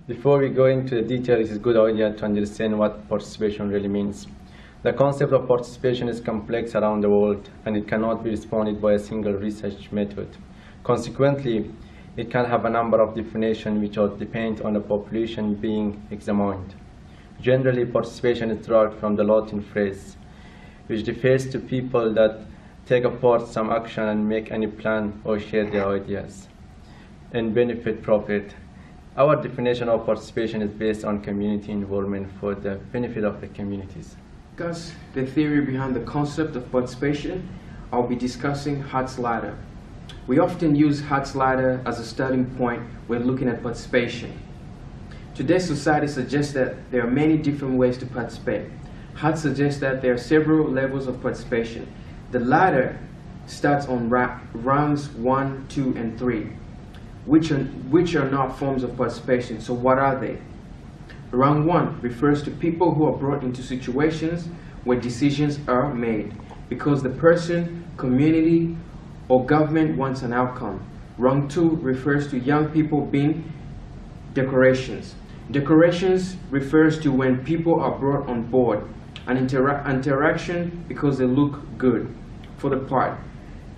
Before we go into the details, it is a good idea to understand what participation really means. The concept of participation is complex around the world, and it cannot be responded by a single research method. Consequently, it can have a number of definitions which are depend on the population being examined. Generally, participation is derived from the Latin phrase, which refers to people that take part some action and make any plan or share their ideas and benefit from it. Our definition of participation is based on community involvement for the benefit of the communities. To discuss the theory behind the concept of participation, I'll be discussing Hart's ladder. We often use Hart's ladder as a starting point when looking at participation. Today's society suggests that there are many different ways to participate. Hart suggests that there are several levels of participation. The ladder starts on rounds 1, 2, and 3, which are not forms of participation. So what are they? Round 1 refers to people who are brought into situations where decisions are made because the person, community, or government wants an outcome. Round 2 refers to young people being decorations. Decorations refers to when people are brought on board, an interaction because they look good for the part.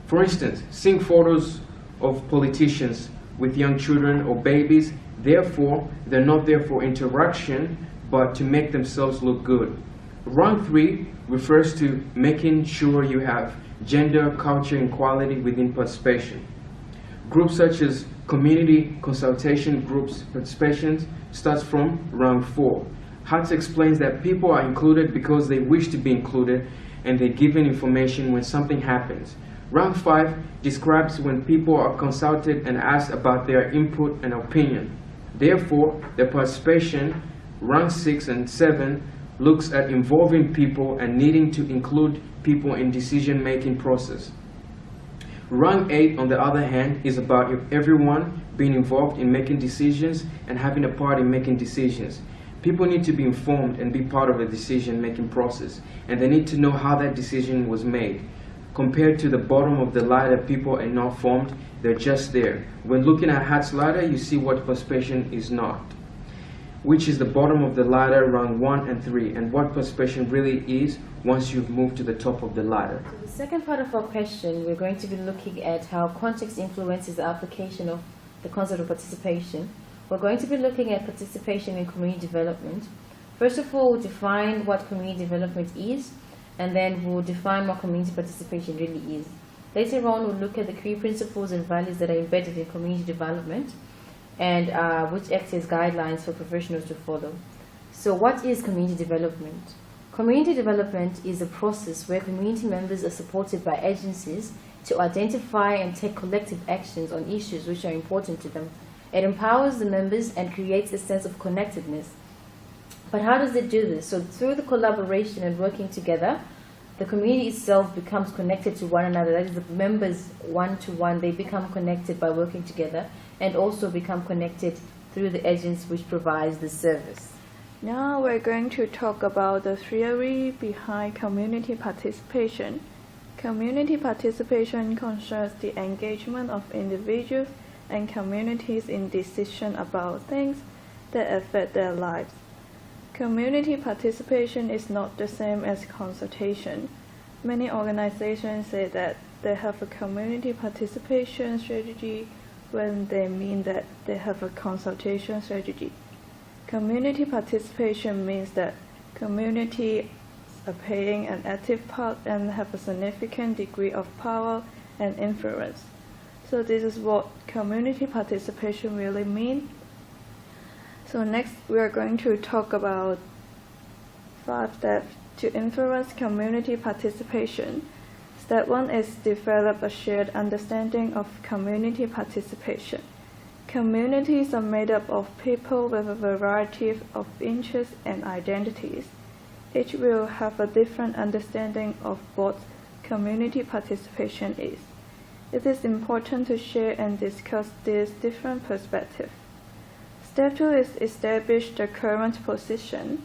For instance, seeing photos of politicians with young children or babies, therefore, they're not there for interaction, but to make themselves look good. Round 3 refers to making sure you have gender, culture, equality within participation. Groups such as community consultation groups participations starts from round 4. Hart explains that people are included because they wish to be included and they're given information when something happens. Round 5 describes when people are consulted and asked about their input and opinion. Therefore, their participation, round 6 and 7, looks at involving people and needing to include people in decision-making process. Round 8, on the other hand, is about everyone being involved in making decisions and having a part in making decisions. People need to be informed and be part of the decision-making process, and they need to know how that decision was made. Compared to the bottom of the ladder, people are not formed, they're just there. When looking at Hart's ladder, you see what participation is not, which is the bottom of the ladder, round 1 and 3, and what participation really is once you've moved to the top of the ladder. So the second part of our question, we're going to be looking at how context influences the application of the concept of participation. We're going to be looking at participation in community development. First of all, we'll define what community development is, and then we'll define what community participation really is. Later on, we'll look at the key principles and values that are embedded in community development, and which act as guidelines for professionals to follow. So what is community development? Community development is a process where community members are supported by agencies to identify and take collective actions on issues which are important to them. It empowers the members and creates a sense of connectedness. But how does it do this? So through the collaboration and working together, the community itself becomes connected to one another. That is, the members one-to-one, they become connected by working together and also become connected through the agents which provides the service. Now we're going to talk about the theory behind community participation. Community participation concerns the engagement of individuals and communities in decisions about things that affect their lives. Community participation is not the same as consultation. Many organizations say that they have a community participation strategy when they mean that they have a consultation strategy. Community participation means that communities are playing an active part and have a significant degree of power and influence. So this is what community participation really means. So next we are going to talk about 5 steps to influence community participation. Step 1 is develop a shared understanding of community participation. Communities are made up of people with a variety of interests and identities. Each will have a different understanding of what community participation is. It is important to share and discuss these different perspectives. Step 2 is establish the current position.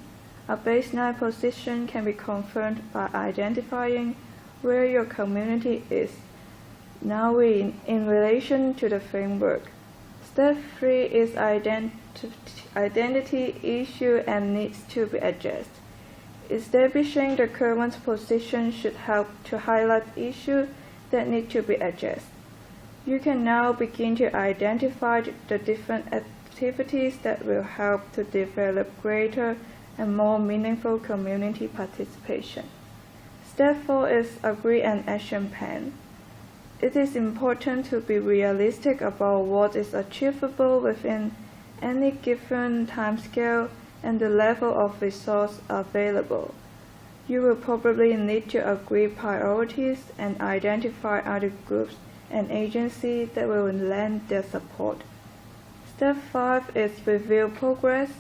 A baseline position can be confirmed by identifying where your community is now in relation to the framework. Step 3 is identity issue and needs to be addressed. Establishing the current position should help to highlight issues that need to be addressed. You can now begin to identify the different activities that will help to develop greater and more meaningful community participation. Step 4 is agree an action plan. It is important to be realistic about what is achievable within any given timescale and the level of resource available. You will probably need to agree priorities and identify other groups and agencies that will lend their support. Step 5 is review progress.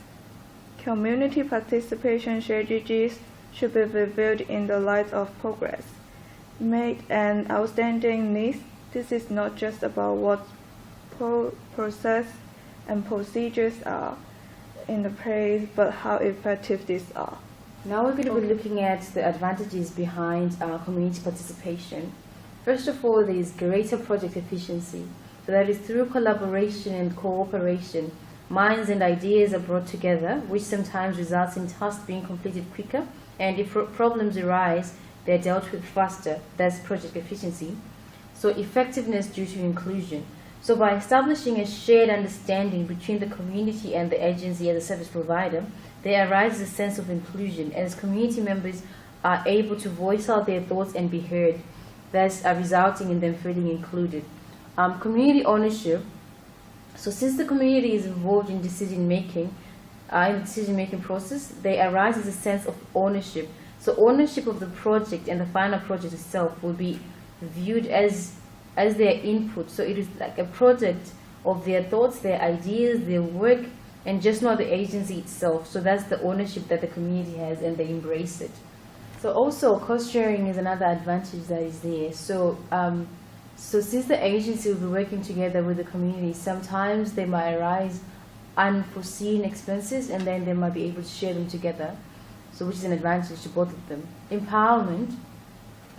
Community participation strategies should be reviewed in the light of progress made and outstanding needs. This is not just about what process and procedures are in the place, but how effective these are. Now we're going to be looking at the advantages behind community participation. First of all, there is greater project efficiency. So that is through collaboration and cooperation. Minds and ideas are brought together, which sometimes results in tasks being completed quicker, and if problems arise, they're dealt with faster. That's project efficiency. So effectiveness due to inclusion. So by establishing a shared understanding between the community and the agency as a service provider, there arises a sense of inclusion as community members are able to voice out their thoughts and be heard, thus resulting in them feeling included. Community ownership. So since the community is involved in decision-making process, there arises a sense of ownership. So ownership of the project and the final project itself will be viewed as their input. So it is like a project of their thoughts, their ideas, their work, and just not the agency itself. So that's the ownership that the community has, and they embrace it. So also cost sharing is another advantage that is there. So since the agency will be working together with the community, sometimes there might arise unforeseen expenses, and then they might be able to share them together. So which is an advantage to both of them. Empowerment.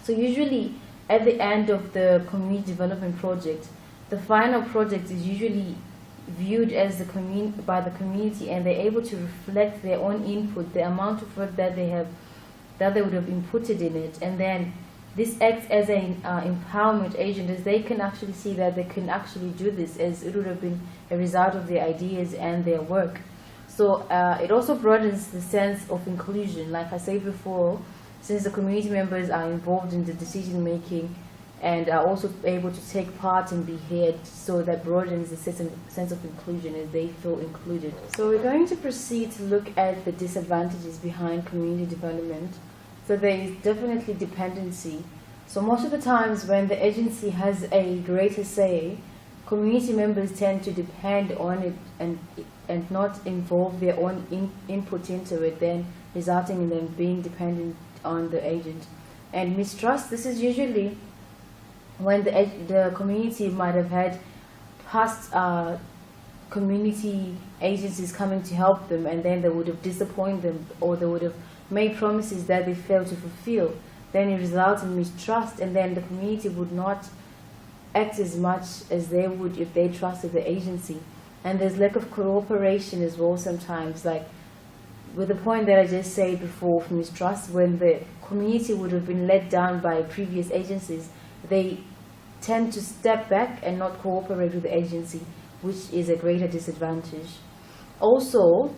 So usually at the end of the community development project, the final project is usually viewed as by the community, and they're able to reflect their own input, the amount of work that they would have inputted in it, and then this acts as an empowerment agent, as they can actually see that they can actually do this, as it would have been a result of their ideas and their work. So it also broadens the sense of inclusion. Like I said before, since the community members are involved in the decision making and are also able to take part and be heard, so that broadens the sense of inclusion as they feel included. So we're going to proceed to look at the disadvantages behind community development. So there is definitely dependency. So most of the times when the agency has a greater say, community members tend to depend on it and not involve their own input into it, then resulting in them being dependent on the agent. And mistrust, this is usually when the community might have had past community agencies coming to help them, and then they would have disappointed them, or they would have made promises that they failed to fulfill. Then it results in mistrust, and then the community would not act as much as they would if they trusted the agency. And there's lack of cooperation as well sometimes, like with the point that I just said before of mistrust, when the community would have been let down by previous agencies, they tend to step back and not cooperate with the agency, which is a greater disadvantage. Also,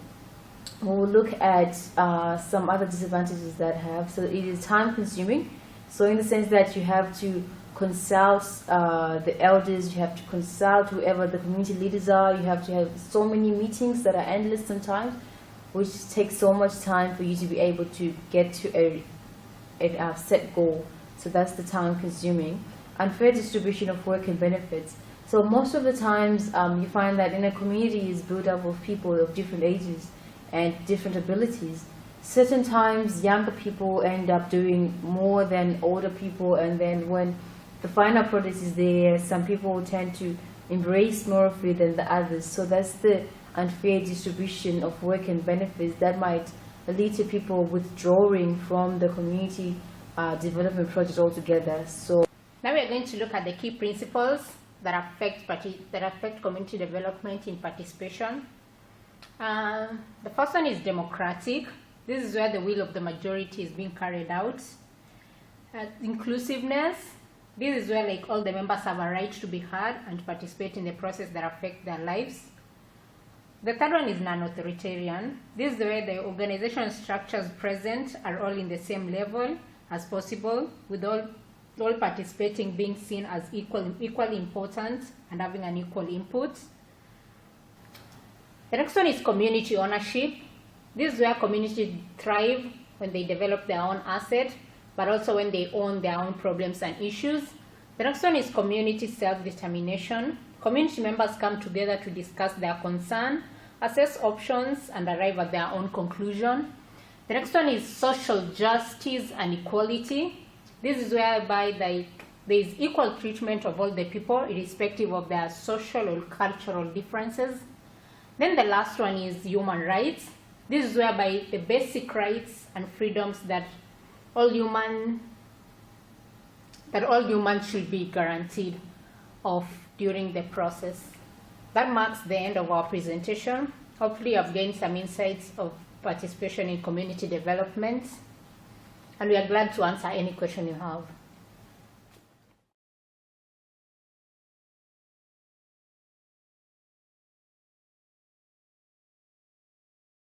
we'll look at some other disadvantages that have. So it is time consuming. So in the sense that you have to consult the elders, you have to consult whoever the community leaders are, you have to have so many meetings that are endless sometimes, which takes so much time for you to be able to get to a set goal. So that's the time consuming. Unfair distribution of work and benefits. So most of the times you find that in a community is built up of people of different ages and different abilities. Certain times younger people end up doing more than older people, and then when the final product is there, some people tend to embrace more of it than the others. So that's the unfair distribution of work and benefits that might lead to people withdrawing from the community development project altogether. So now we are going to look at the key principles that affect community development in participation. The first one is democratic. This is where the will of the majority is being carried out. Inclusiveness. This is where like all the members have a right to be heard and participate in the process that affect their lives. The third one is non-authoritarian. This is where the organization structures present are all in the same level as possible, with all participating being seen as equally important and having an equal input. The next one is community ownership. This is where communities thrive when they develop their own asset, but also when they own their own problems and issues. The next one is community self-determination. Community members come together to discuss their concern, assess options, and arrive at their own conclusion. The next one is social justice and equality. This is whereby there is equal treatment of all the people, irrespective of their social or cultural differences. Then the last one is human rights. This is whereby the basic rights and freedoms that all humans should be guaranteed of during the process. That marks the end of our presentation. Hopefully I've gained some insights of participation in community development, and we are glad to answer any question you have.